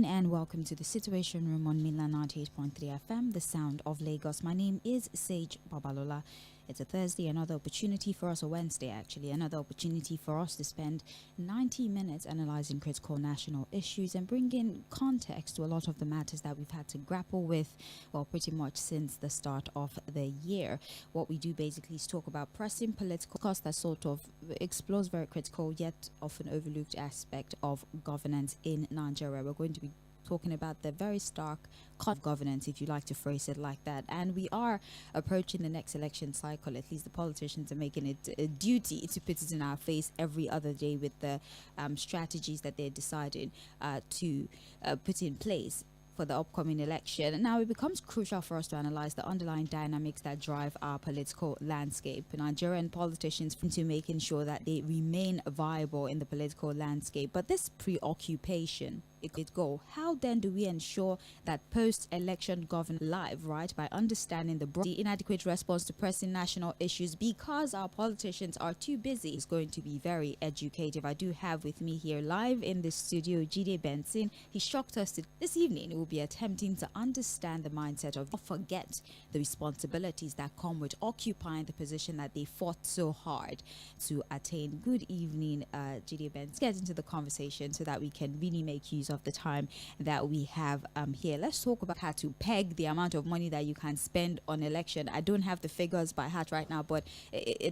evening and welcome to the Situation Room on Milan 98.3 FM, the sound of Lagos. My name is Sage Babalola. It's a Thursday, another opportunity for us, a Wednesday actually, another opportunity for us to spend 90 minutes analyzing critical national issues and bringing context to a lot of the matters that we've had to grapple with, well, pretty much since the start of the year. What we do basically is talk about pressing political costs that sort of explores very critical yet often overlooked aspect of governance in Nigeria. We're going to be talking about the very stark cost of governance, if you like to phrase it like that. And we are approaching the next election cycle. At least the politicians are making it a duty to put it in our face every other day with the strategies that they're deciding to put in place for the upcoming election. Now it becomes crucial for us to analyze the underlying dynamics that drive our political landscape. Nigerian politicians into making sure that they remain viable in the political landscape. But this preoccupation, it could go. How then do we ensure that post-election governance live, right, by understanding the inadequate response to pressing national issues because our politicians are too busy? It's going to be very educative. I do have with me here live in the studio Jide Benson. He shocked us this evening. We will be attempting to understand the mindset of forget the responsibilities that come with occupying the position that they fought so hard to attain. Good evening, Jide Benson. Let's get into the conversation so that we can really make use of the time that we have here. Let's talk about how to peg the amount of money that you can spend on election. I don't have the figures by heart right now, but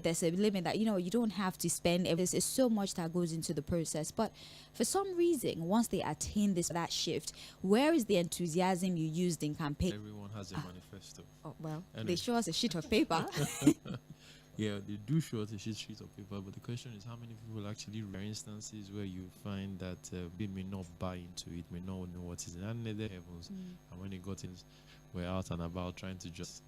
there's a limit that, you don't have to spend. There's so much that goes into the process. But for some reason, once they attain that shift, where is the enthusiasm you used in campaign? Everyone has a manifesto. Oh, well, anyway. They show us a sheet of paper. Yeah, they do show us a sheet of paper, but the question is how many people actually read instances where you find that they may not buy into it, may not know what is in under the heavens, and when they got in, we're out and about trying to just,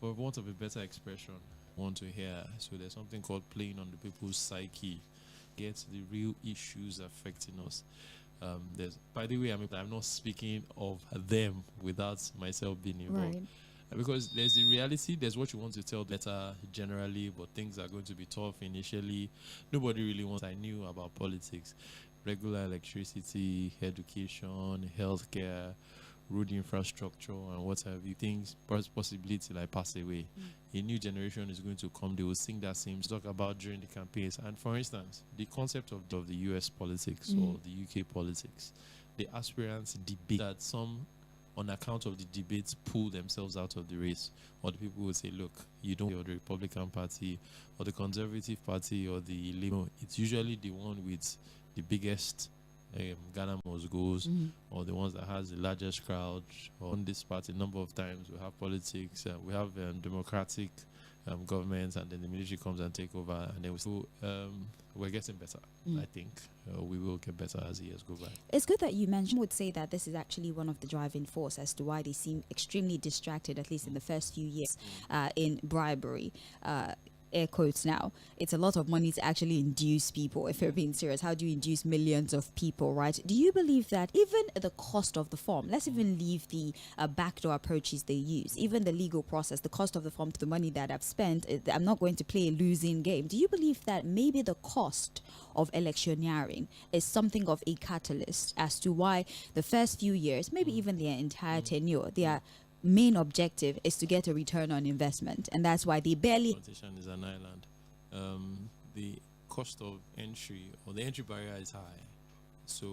for want of a better expression, want to hear. So there's something called playing on the people's psyche, get the real issues affecting us. By the way, I'm not speaking of them without myself being involved. Right. Because there's the reality, there's what you want to tell better generally, but things are going to be tough initially. Nobody really wants. I knew about politics, regular electricity, education, healthcare, road infrastructure, and what have you. Things possibility like pass away. A new generation is going to come. They will sing that same talk about during the campaigns. And for instance, the concept of the US politics or the UK politics, the aspirants debate that some, on account of the debates, pull themselves out of the race, or the people will say, look, you don't, or the Republican Party or the Conservative Party or the Labour. It's usually the one with the biggest Ghana must goes, or the ones that has the largest crowd. On this party, a number of times we have politics, we have democratic governments, and then the military comes and take over, and then we're getting better. I think we will get better as the years go by. It's good that you mentioned. Would say that this is actually one of the driving force as to why they seem extremely distracted, at least in the first few years, in bribery. Air quotes now. It's a lot of money to actually induce people. If you're being serious, how do you induce millions of people, right? Do you believe that even the cost of the form, let's even leave the backdoor approaches they use, even the legal process, the cost of the form to the money that I've spent, I'm not going to play a losing game. Do you believe that maybe the cost of electioneering is something of a catalyst as to why the first few years, maybe even their entire tenure, their main objective is to get a return on investment, and that's why they barely. Politician is an island. The cost of entry or the entry barrier is high. So,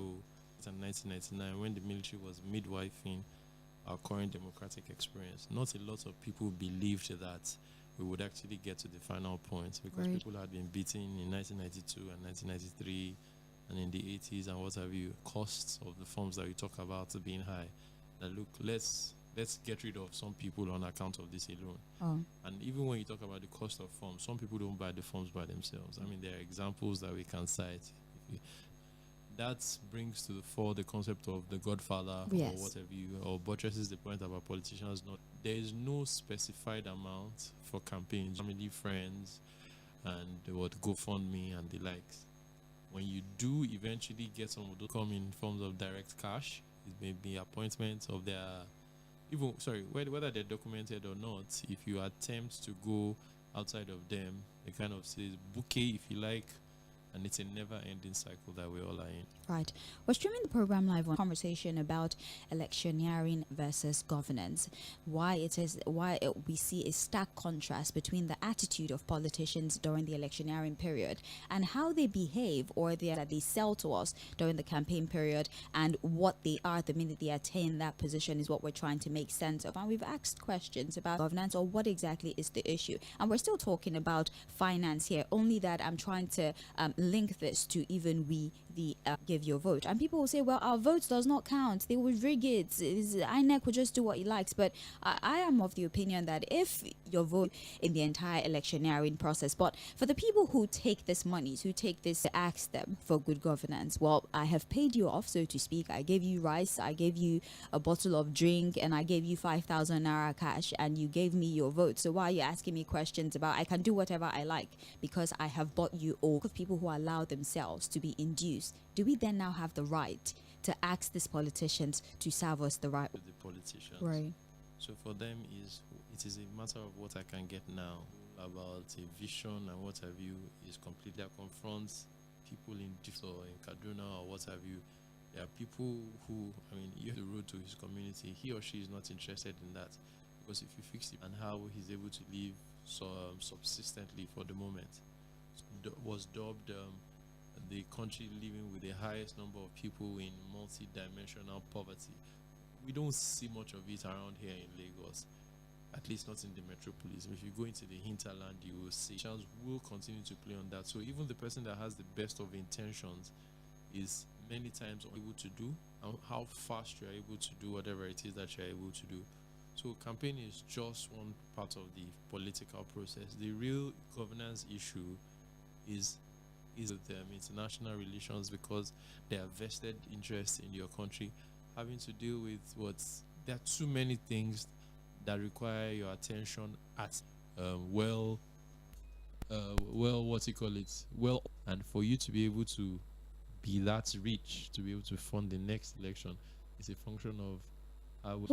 in 1999, when the military was midwifing our current democratic experience, not a lot of people believed that we would actually get to the final point, because people had been beaten in 1992 and 1993 and in the 80s and what have you. Costs of the forms that we talk about being high. Now, look, let's get rid of some people on account of this alone. And even when you talk about the cost of forms, some people don't buy the forms by themselves. I mean, there are examples that we can cite. That brings to the fore the concept of the Godfather or whatever you, or buttresses the point about politicians. There is no specified amount for campaigns, family, friends, and what GoFundMe and the likes. When you do eventually get some of those come in forms of direct cash, it may be appointments of their. Whether they're documented or not, if you attempt to go outside of them, it kind of says bouquet, if you like, and it's a never-ending cycle that we all are in. Right. We're streaming the program live on conversation about electioneering versus governance. Why we see a stark contrast between the attitude of politicians during the electioneering period and how they behave or that they sell to us during the campaign period, and what they are the minute they attain that position is what we're trying to make sense of. And we've asked questions about governance or what exactly is the issue. And we're still talking about finance here, only that I'm trying to link this to even give your vote. And people will say, well, our votes does not count. They will rig it. INEC will just do what he likes. But I am of the opinion that if your vote in the entire electioneering process, but for the people who take this money, who take this to ask them for good governance, well, I have paid you off, so to speak. I gave you rice, I gave you a bottle of drink, and I gave you 5,000 naira cash, and you gave me your vote. So why are you asking me questions about I can do whatever I like because I have bought you all? Of people who allow themselves to be induced, do we then now have the right to ask these politicians to serve us the right? With the politicians. Right. So for them, it is a matter of what I can get now. About a vision and what have you is completely confronts people in or in Kaduna or what have you. There are people who, you have the road to his community. He or she is not interested in that, because if you fix it and how he's able to live subsistently for the moment, was dubbed the country living with the highest number of people in multi-dimensional poverty. We don't see much of it around here in Lagos, at least not in the metropolis. If you go into the hinterland, you will see chance will continue to play on that. So even the person that has the best of intentions is many times unable to do, and how fast you are able to do whatever it is that you are able to do. So campaign is just one part of the political process. The real governance issue is with international relations, because they are vested interests in your country, having to deal with there are too many things that require your attention at and for you to be able to be that rich to be able to fund the next election is a function of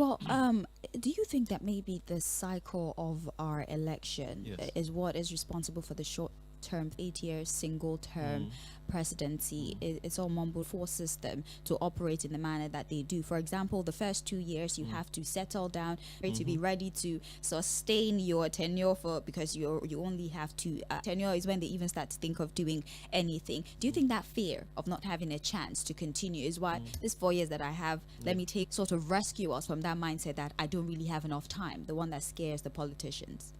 do you think that maybe the cycle of our election is what is responsible for the short term 8-year single term presidency? It's all mumble, forces them to operate in the manner that they do. For example, the first 2 years you have to settle down to be ready to sustain your tenure because you only have to tenure is when they even start to think of doing anything. Do you think that fear of not having a chance to continue is why this 4 years that I have, let me sort of rescue us from that mindset that I don't really have enough time, the one that scares the politicians?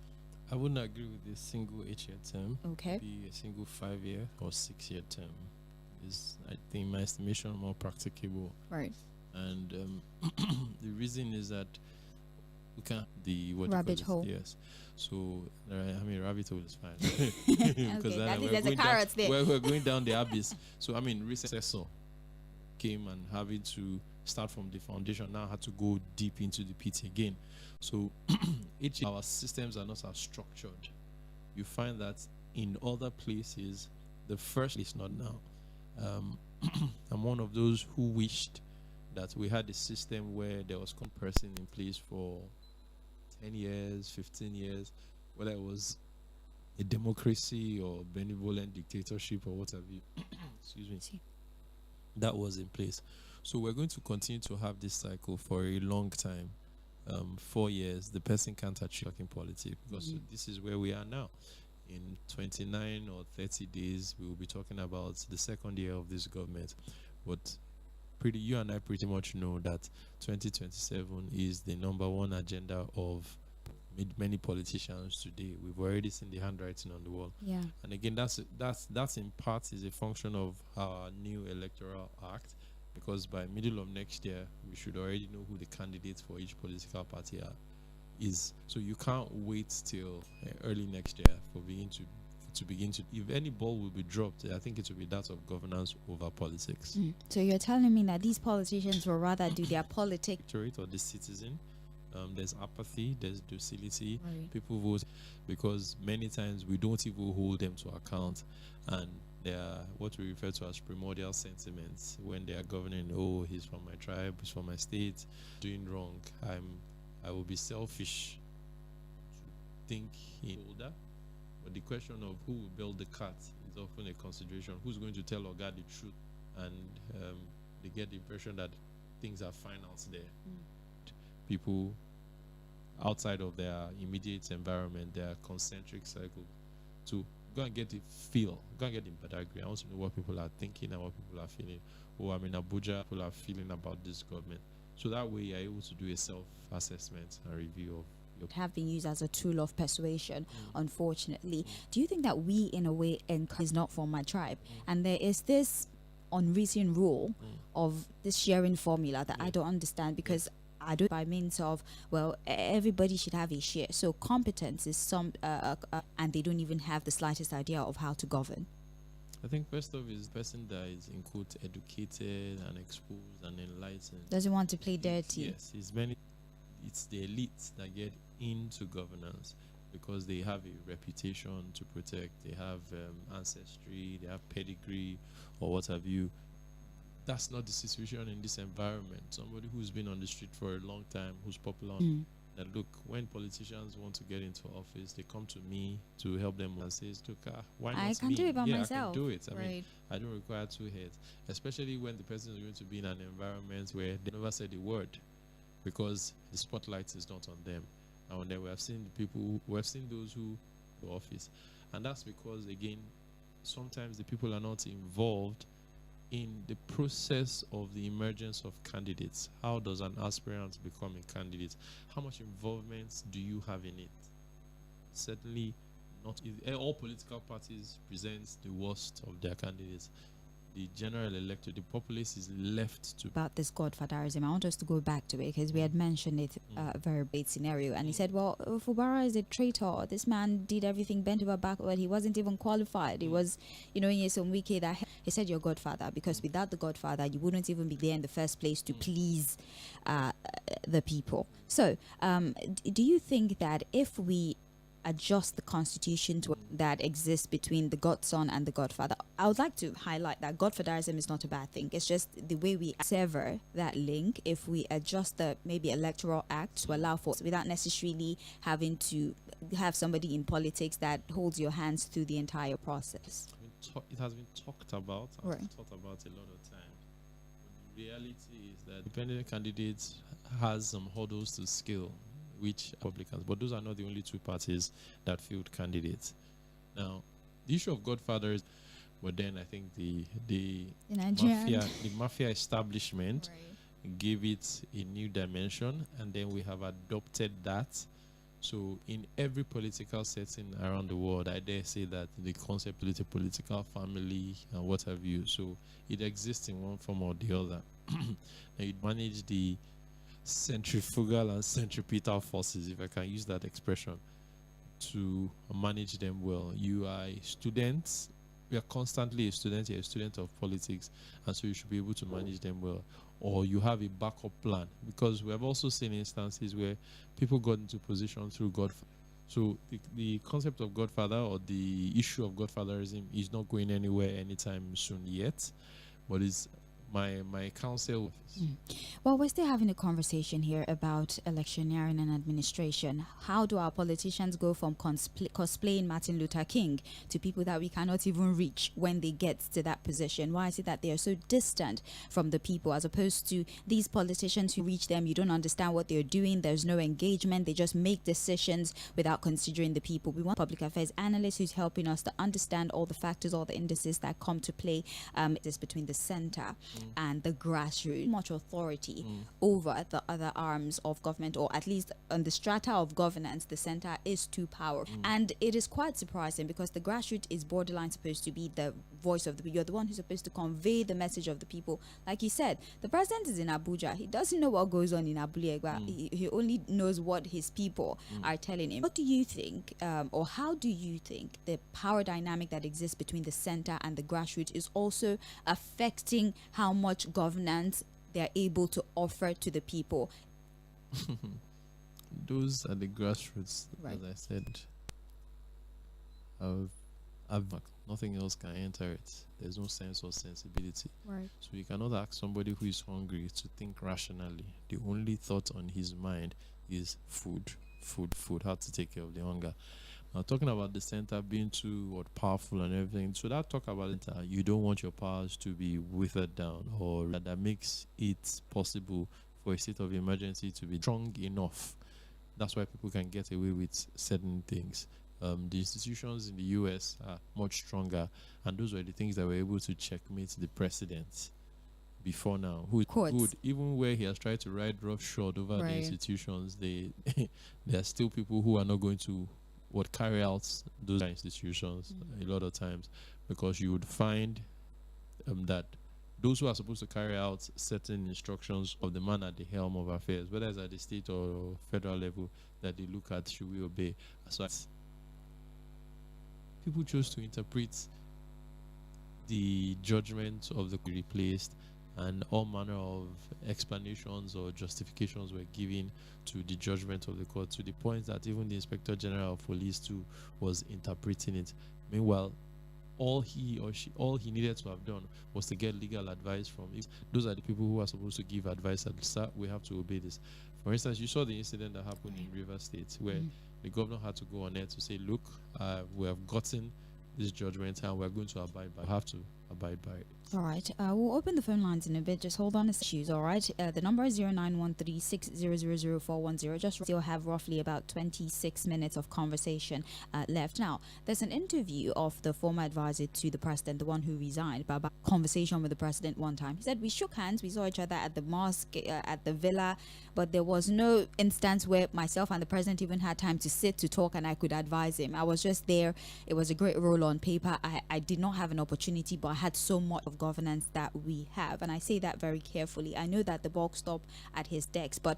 I wouldn't agree with a single 8-year term. Okay. Be a single 5-year or 6-year term is, I think, my estimation, more practicable. Right. And the reason is that we can't rabbit hole. Yes. So rabbit hole is fine. Because okay, there's a carrot there. We're going down the abyss. So recent successor came and having to start from the foundation, now had to go deep into the pit again. So our systems are not as structured. You find that in other places, the first is not now. I'm one of those who wished that we had a system where there was one person in place for 10 years, 15 years, whether it was a democracy or benevolent dictatorship or what have you. Excuse me. That was in place. So we're going to continue to have this cycle for a long time. 4 years, the person can't achieve in politics, because this is where we are now. In 29 or 30 days, we will be talking about the second year of this government. But you and I pretty much know that 2027 is the number one agenda of many politicians today. We've already seen the handwriting on the wall. Yeah. And again, that's in part is a function of our new electoral act, because by middle of next year, we should already know who the candidates for each political party is. So you can't wait till early next year for begin to. If any ball will be dropped, I think it will be that of governance over politics. So you're telling me that these politicians will rather do their politics or the citizen. There's apathy, there's docility. Right. People vote because many times we don't even hold them to account, and they are what we refer to as primordial sentiments when they are governing. Oh, he's from my tribe, he's from my state, doing wrong. I will be selfish to think he's older. But the question of who will build the cat It's often a consideration. Who's going to tell Oga the truth? And they get the impression that things are fine out there. People outside of their immediate environment, their concentric circle, to go and get a feel, go and get the Badagry. I want to know what people are thinking and what people are feeling. Oh, I'm in Abuja, people are feeling about this government. So that way you're able to do a self-assessment and review of your have been used as a tool of persuasion, unfortunately. Do you think that we, in a way, is not for my tribe? And there is this unwritten rule of this sharing formula that I don't understand, because I do by means of, well, everybody should have a share. So competence is and they don't even have the slightest idea of how to govern. I think first off is the person that is in quote educated and exposed and enlightened. Doesn't want to play dirty. Yes, it's the elites that get into governance because they have a reputation to protect. They have ancestry, they have pedigree, or what have you. That's not the situation in this environment. Somebody who's been on the street for a long time, who's popular, that look, when politicians want to get into office, they come to me to help them and says, look, why not I can me? do it by myself. I can do it. I mean, Right. I don't require two heads, especially when the person is going to be in an environment where they never said a word because the spotlight is not on them. And then we have seen those who go office. And that's because, again, sometimes the people are not involved in the process of the emergence of candidates. How does an aspirant become a candidate? How much involvement do you have in it? Certainly not. All political parties present the worst of their candidates. The general electorate, the populace is left to... About this godfatherism, I want us to go back to it because we had mentioned it, a very bad scenario. And he said, well, Fubara is a traitor. This man did everything, bent over backward. He wasn't even qualified. It was, in Iᴏᴜᴜ that he said your godfather, because without the godfather, you wouldn't even be there in the first place to please the people. So do you think that if we adjust the constitution to that exists between the godson and the godfather, I would like to highlight that godfatherism is not a bad thing. It's just the way we sever that link. If we adjust the maybe electoral act to allow for, without necessarily having to have somebody in politics that holds your hands through the entire process. It has been talked about and Right. thought about a lot of time. But the reality is that independent candidates has some hurdles to scale, which Republicans, but those are not the only two parties that field candidates. Now, the issue of godfathers, but then I think the mafia establishment gave it a new dimension, and then we have adopted that. So in every political setting around the world, I dare say that the concept is a political family and what have you. So it exists in one form or the other. And you manage the centrifugal and centripetal forces, if I can use that expression, to manage them well. You are a student, you are constantly a student, you're a student of politics, and so you should be able to manage them well. Or you have a backup plan, because we have also seen instances where people got into position through godfather. So the concept of godfather, or the issue of godfatherism, is not going anywhere anytime soon yet, but it's my counsel. Well, we're still having a conversation here about electioneering and administration. How do our politicians go from cosplaying Martin Luther King to people that we cannot even reach when they get to that position? Why is it that they are so distant from the people, as opposed to these politicians who reach them? You don't understand what they're doing. There's no engagement. They just make decisions without considering the people. We want public affairs analyst who's helping us to understand all the factors, all the indices that come to play this between the center and the grassroots. Much authority over the other arms of government, or at least on the strata of governance, the center is too powerful. And it is quite surprising, because the grassroots is borderline supposed to be the voice of the people. You're the one who's supposed to convey the message of the people. Like you said, the president is in Abuja. He doesn't know what goes on in Abuja. He only knows what his people are telling him. What do you think, or how do you think the power dynamic that exists between the center and the grassroots is also affecting how much governance they're able to offer to the people? Those are the grassroots, Right. as I said. Nothing else can enter it. There's no sense or sensibility. Right. So you cannot ask somebody who is hungry to think rationally. The only thought on his mind is food, how to take care of the hunger. Now, talking about the center being too powerful and everything, so that talk about it, you don't want your powers to be withered down, or that makes it possible for a state of emergency to be strong enough. That's why people can get away with certain things. The institutions in the US are much stronger, and those were the things that were able to checkmate the president before now, who would, even where he has tried to ride roughshod over the institutions, there are still people who are not going to carry out those institutions a lot of times, because you would find that those who are supposed to carry out certain instructions of the man at the helm of affairs, whether it's at the state or federal level, that they look at, should we obey? So people chose to interpret the judgment of the replaced, and all manner of explanations or justifications were given to the judgment of the court, to the point that even the Inspector General of Police too was interpreting it. Meanwhile, all he needed to have done was to get legal advice from it. Those are the people who are supposed to give advice that, sir, we have to obey this. For instance, you saw the incident that happened in Rivers State, where the governor had to go on air to say, look, we have gotten this judgment and we're going to abide by it. We have to abide by it. All right. We'll open the phone lines in a bit. Just hold on a issues. All right. The number is 0913600410. Just still have roughly about 26 minutes of conversation left. Now, there's an interview of the former advisor to the president, the one who resigned, about conversation with the president one time. He said, we shook hands. We saw each other at the mosque, at the villa, but there was no instance where myself and the president even had time to sit to talk and I could advise him. I was just there. It was a great role on paper. I did not have an opportunity, but I had so much of governance that we have, and I say that very carefully. I know that the bulk stop at his desk, but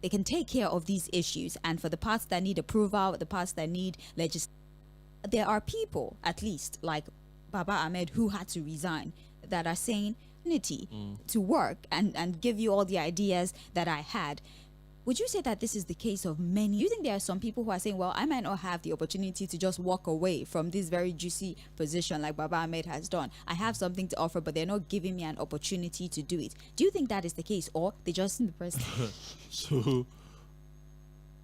they can take care of these issues, and for the parts that need approval, the parts that need legislation, there are people, at least like Baba Ahmed, who had to resign, that are saying to work and give you all the ideas that I had. Would you say that this is the case of many? Do you think there are some people who are saying, well, I might not have the opportunity to just walk away from this very juicy position like Baba Ahmed has done? I have something to offer, but they're not giving me an opportunity to do it. Do you think that is the case, or they just the president? So,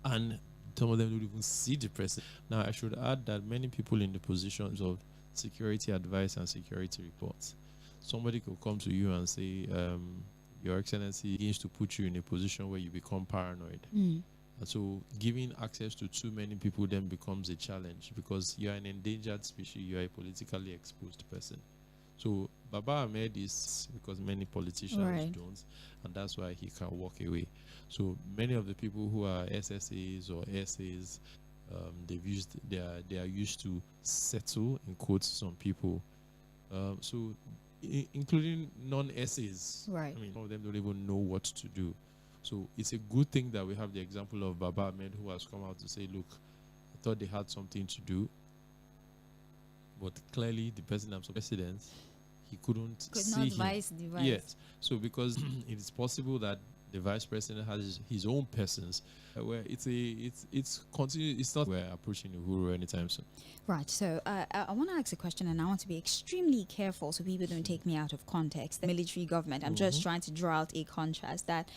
and some of them don't even see the president. Now, I should add that many people in the positions of security advice and security reports, somebody could come to you and say, Your Excellency begins to put you in a position where you become paranoid. And so giving access to too many people then becomes a challenge, because you're an endangered species, you're a politically exposed person. So Baba Ahmed is, because many politicians don't, and that's why he can walk away. So many of the people who are SSAs or SAs, they are used to settle, in quotes, some people. So including non-essays. I mean, some of them don't even know what to do. So it's a good thing that we have the example of Baba Ahmed, who has come out to say, look, I thought they had something to do, but clearly the president, he could see not him. vice the vice. Yes. So because it is possible that the vice president has his own persons, where it's continuous. It's not we're approaching Uhuru anytime soon. Right. So I want to ask a question, and I want to be extremely careful so people don't take me out of context. The military government. I'm just trying to draw out a contrast that.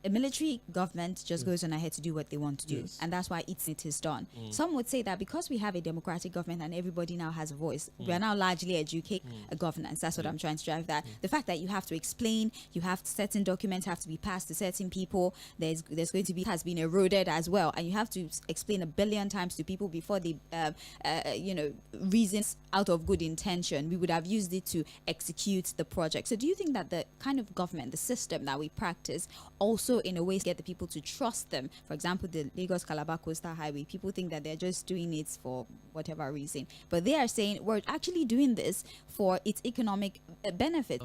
A military government just goes on ahead to do what they want to do, and that's why it is done. Some would say that because we have a democratic government and everybody now has a voice, we are now largely educating a governance. That's what I'm trying to drive. That the fact that you have to explain, you have certain documents have to be passed to certain people. There's going to be has been eroded as well, and you have to explain 1 billion times to people before they reasons out of good intention. We would have used it to execute the project. So do you think that the kind of government, the system that we practice, also in a way get the people to trust them? For example, the Lagos-Calabar Coastal Highway, people think that they're just doing it for whatever reason, but they are saying we're actually doing this for its economic benefit.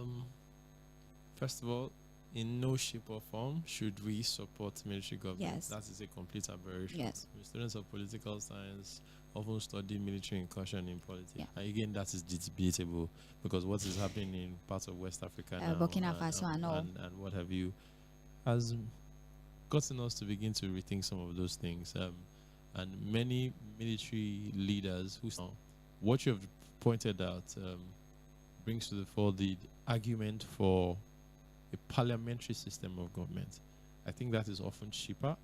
First of all, in no shape or form should we support military government. That is a complete aberration. Students of political science often study military incursion in politics. And again, that is debatable, because what is happening in parts of West Africa now, Burkina Faso and what have you, has gotten us to begin to rethink some of those things. And many military leaders who, what you have pointed out, brings to the fore the argument for a parliamentary system of government. I think that is often cheaper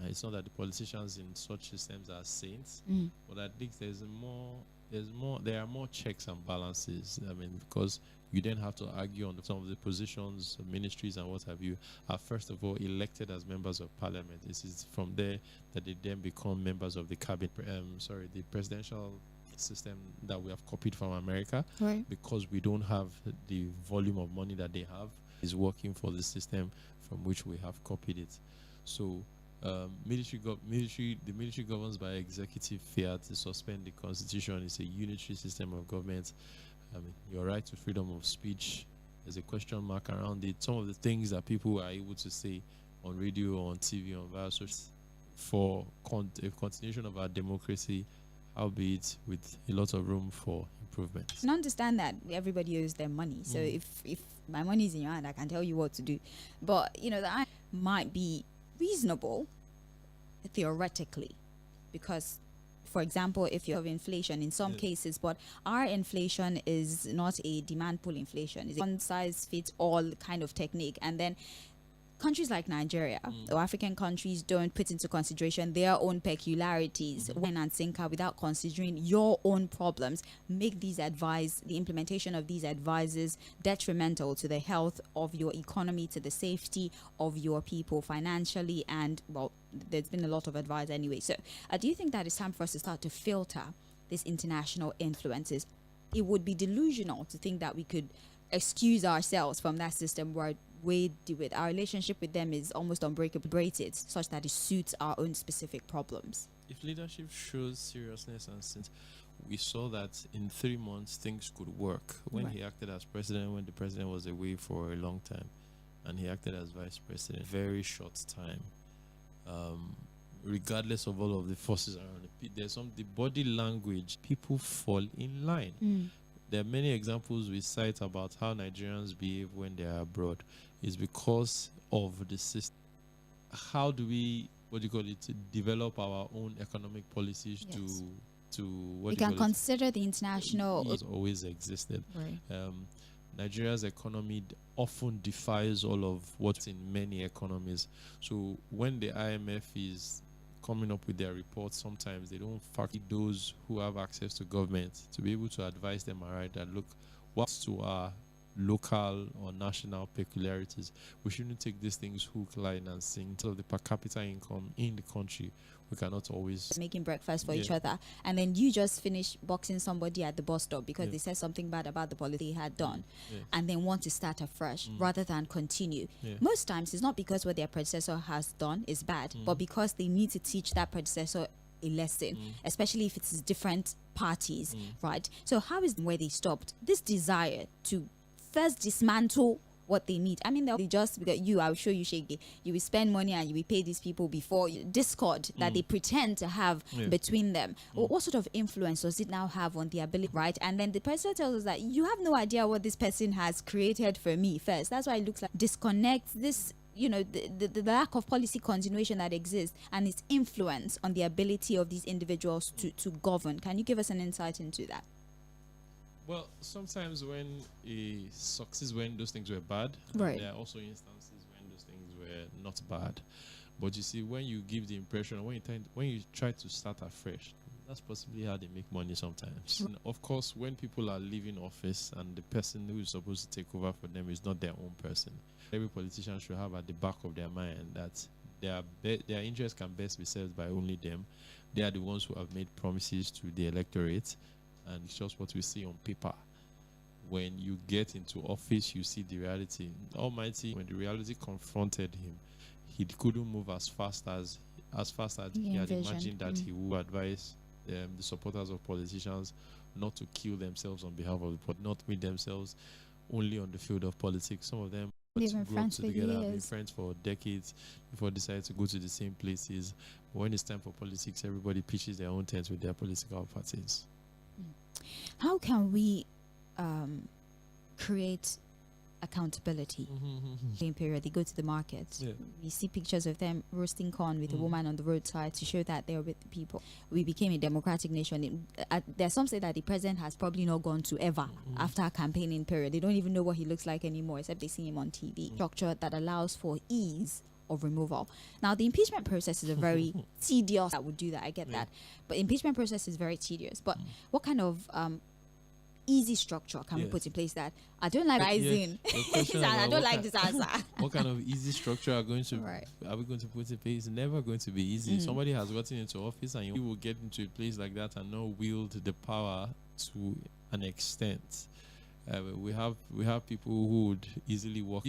It's not that the politicians in such systems are saints, Mm. but at least there are more checks and balances. I mean, because you then have to argue on some of the positions, ministries, and what have you, are first of all elected as members of parliament. This is from there that they then become members of the cabinet. The presidential system that we have copied from America, Right. because we don't have the volume of money that they have, is working for the system from which we have copied it. So the military governs by executive fiat to suspend the constitution. It's a unitary system of government. I mean, your right to freedom of speech, there's a question mark around it. Some of the things that people are able to say on radio, on TV, on various social, for a continuation of our democracy, albeit with a lot of room for improvement. And understand that everybody owes their money. So if my money is in your hand, I can tell you what to do. But that might be reasonable theoretically, because, for example, if you have inflation in some cases, but our inflation is not a demand pull inflation. It's a one size fits all kind of technique. And then countries like Nigeria or African countries don't put into consideration their own peculiarities and sinker without considering your own problems, make the implementation of these advices detrimental to the health of your economy, to the safety of your people financially, and there's been a lot of advice anyway. So do you think that it's time for us to start to filter these international influences? It would be delusional to think that we could excuse ourselves from that system where our relationship with them is almost unbreakable, such that it suits our own specific problems. If leadership shows seriousness and sense, we saw that in 3 months things could work. When he acted as president, when the president was away for a long time, and he acted as vice president, very short time. Regardless of all of the forces around it, the body language, people fall in line. There are many examples we cite about how Nigerians behave when they are abroad. It's because of the system. How do we, develop our own economic policies we can consider the international. Has always existed. Right. Nigeria's economy often defies all of what's in many economies. So when the IMF is coming up with their reports, sometimes they don't factor those who have access to government to be able to advise them, that look, what's to our local or national peculiarities. We shouldn't take these things hook, line, and sinker. So the per capita income in the country, we cannot always making breakfast for each other, and then you just finish boxing somebody at the bus stop because they said something bad about the policy he had done, and then want to start afresh rather than continue. Most times it's not because what their predecessor has done is bad, but because they need to teach that predecessor a lesson, especially if it's different parties, right? So how is where they stopped this desire to first dismantle what they need? I mean, they'll just, because I'll show you, Shege, you will spend money and you will pay these people before discord that they pretend to have between them. What sort of influence does it now have on the ability, right? And then the person tells us that you have no idea what this person has created for me first. That's why it looks like disconnects this, the lack of policy continuation that exists and its influence on the ability of these individuals to govern. Can you give us an insight into that? Well, sometimes when it succeeds when those things were bad, right, there are also instances when those things were not bad. But you see, when you give the impression, when you try to start afresh, that's possibly how they make money sometimes. And of course, when people are leaving office and the person who is supposed to take over for them is not their own person, every politician should have at the back of their mind that their interests can best be served by only them. They are the ones who have made promises to the electorate. And it's just what we see on paper. When you get into office, you see the reality. Almighty, when the reality confronted him, he couldn't move as fast as he had imagined that he would advise the supporters of politicians not to kill themselves on behalf of not meet themselves only on the field of politics. Some of them have been friends for together, have years. been friends for decades before deciding to go to the same places. But when it's time for politics, everybody pitches their own tents with their political parties. How can we create accountability? In period, they go to the market. We see pictures of them roasting corn with a woman on the roadside to show that they're with the people. We became a democratic nation. There's some say that the president has probably not gone to ever after a campaigning period. They don't even know what he looks like anymore, except they see him on TV. Structure that allows for ease of removal. Now, the impeachment process is a very tedious. I would do that. I get that, but impeachment process is very tedious. But what kind of easy structure can we put in place that I don't like rising? I don't like this answer. What kind of easy structure are we going to put in place? It's never going to be easy. Somebody has gotten into office and you will get into a place like that and not wield the power to an extent. We have people who would easily walk.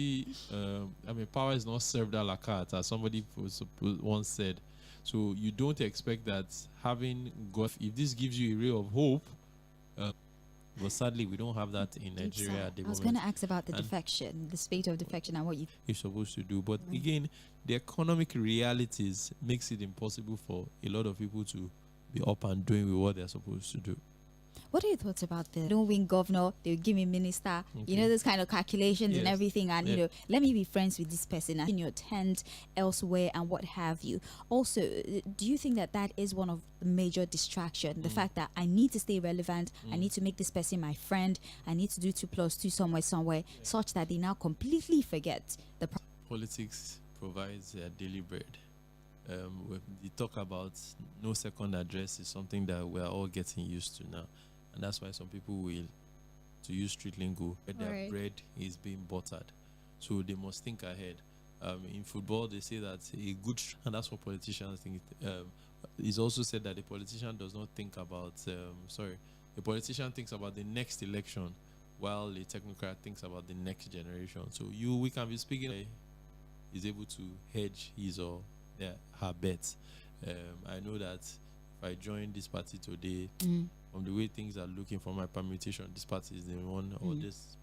Power is not served a la carte, as somebody once said. So you don't expect that having God, if this gives you a ray of hope, but sadly, we don't have that in Nigeria at the moment. I was going to ask about the defection, the spate of defection, and what you're supposed to do. But again, the economic realities makes it impossible for a lot of people to be up and doing with what they're supposed to do. What are your thoughts about the don't win governor, they'll give me minister, those kind of calculations and everything, and let me be friends with this person in your tent elsewhere and what have you. Also, do you think that is one of the major distractions, the fact that I need to stay relevant, I need to make this person my friend, I need to do 2 + 2 somewhere, such that they now completely forget the politics provides their daily bread. When they talk about no second address is something that we're all getting used to now. And that's why some people will, to use street lingo, their bread is being buttered. So they must think ahead. In football, they say that and that's what politicians think. It's also said that the politician does not think about, the politician thinks about the next election, while the technocrat thinks about the next generation. So we can be speaking, is able to hedge his or her bets. I know that if I join this party today, from the way things are looking for my permutation, this party is the one, or this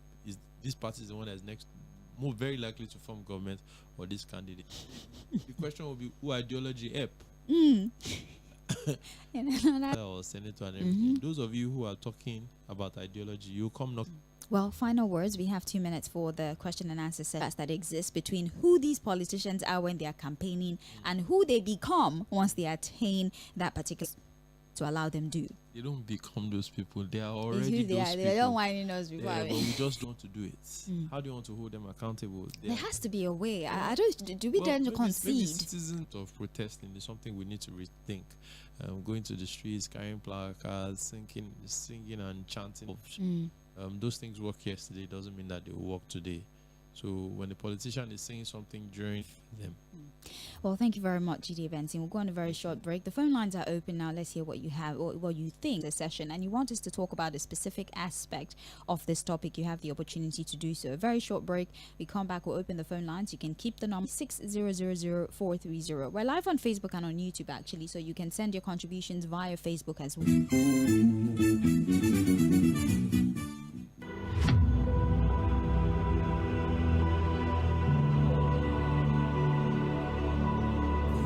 party is the one that's more very likely to form government, or this candidate. The question will be, who ideology help? Or senator and everything. Those of you who are talking about ideology, you come knock. Well, final words. We have 2 minutes for the question and answer session that exists between who these politicians are when they are campaigning and who they become once they attain that particular to allow them do. They don't become those people. They are already those people. They don't whine us before. But we just don't want to do it. How do you want to hold them accountable? There has to be a way. I don't. Do we tend to concede? Maybe citizens of protesting is something we need to rethink. Going to the streets, carrying placards, singing and chanting. Those things worked yesterday doesn't mean that they will work today. So when the politician is saying something during them. Well, thank you very much, GD Benson. We'll go on a very short break. The phone lines are open now. Let's hear what you have or what you think the session. And you want us to talk about a specific aspect of this topic, you have the opportunity to do so. A very short break. We come back, we'll open the phone lines. You can keep the number 6000430. We're live on Facebook and on YouTube, actually, so you can send your contributions via Facebook as well.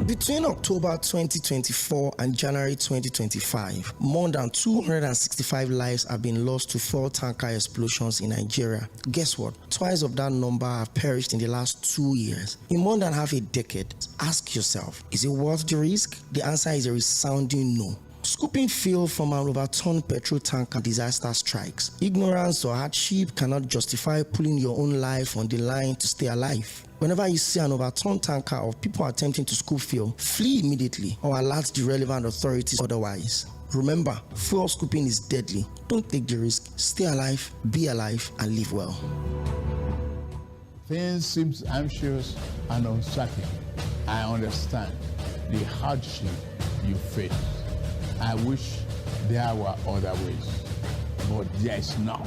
Between October 2024 and January 2025, more than 265 lives have been lost to fuel tanker explosions in Nigeria. Guess what? Twice of that number have perished in the last 2 years. In more than half a decade, ask yourself, is it worth the risk? The answer is a resounding no. Scooping fuel from an overturned petrol tanker disaster strikes. Ignorance or hardship cannot justify putting your own life on the line to stay alive. Whenever you see an overturned tanker or people attempting to scoop fuel, flee immediately or alert the relevant authorities otherwise. Remember, fuel scooping is deadly. Don't take the risk. Stay alive, be alive, and live well. Things seem anxious and uncertain. I understand the hardship you face. I wish there were other ways, but there is not.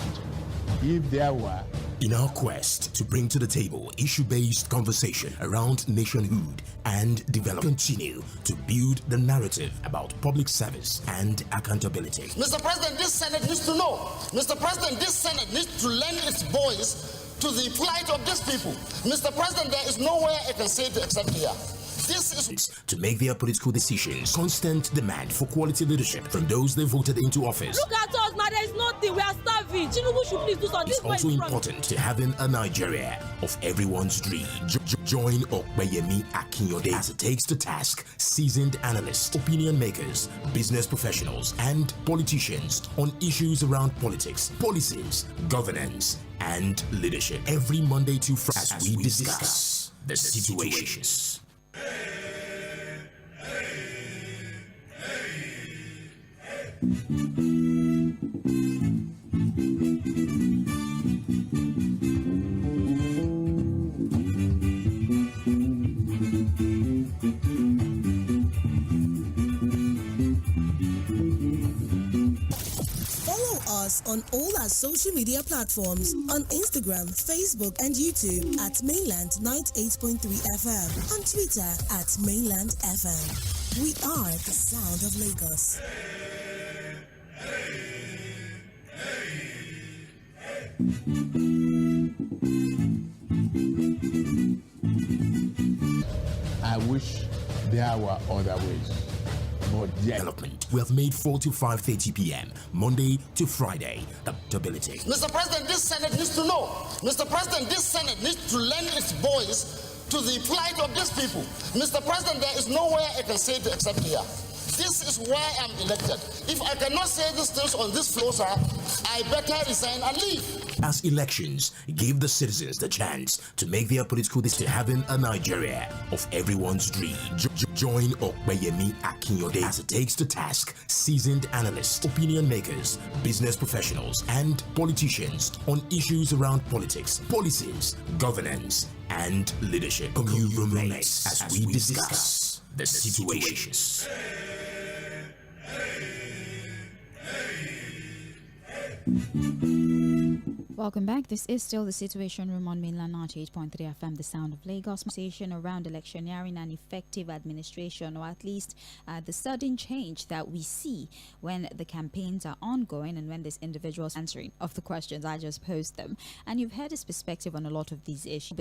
If there were, in our quest to bring to the table issue-based conversation around nationhood and development, continue to build the narrative about public service and accountability. Mr. President, this Senate needs to know. Mr. President, this Senate needs to lend its voice to the plight of these people. Mr. President, there is nowhere I can say it except here. This is to make their political decisions. Constant demand for quality leadership from those they voted into office. Look at us now, there is nothing, we are starving. Tinubu should please do something. It's also important to having a Nigeria of everyone's dream. Join Ogbeyemi Akinyode as it takes to task seasoned analysts, opinion makers, business professionals, and politicians on issues around politics, policies, governance, and leadership. Every Monday to Friday as we discuss the situations. On all our social media platforms on Instagram, Facebook, and YouTube at Mainland 98.3 FM, on Twitter at Mainland FM. We are the sound of Lagos. I wish there were other ways. But Development. We have made 4 to 5:30 p.m. Monday to Friday. Adaptability. Mr. President, this Senate needs to know. Mr. President, this Senate needs to lend its voice to the plight of these people. Mr. President, there is nowhere I can say it except here. This is why I'm elected. If I cannot say these things on this floor, sir, I better resign and leave. As elections give the citizens the chance to make their political decision, having a Nigeria of everyone's dream. Join WG=Akinode as it takes to task seasoned analysts, opinion makers, business professionals, and politicians on issues around politics, policies, governance, and leadership. Commute as we discuss the situations. Welcome back. This is still the Situation Room on Mainland 98.3 FM, the sound of Lagos. Conversation around electioneering and effective administration, or at least the sudden change that we see when the campaigns are ongoing and when there's individuals answering of the questions I just posed them. And you've heard his perspective on a lot of these issues.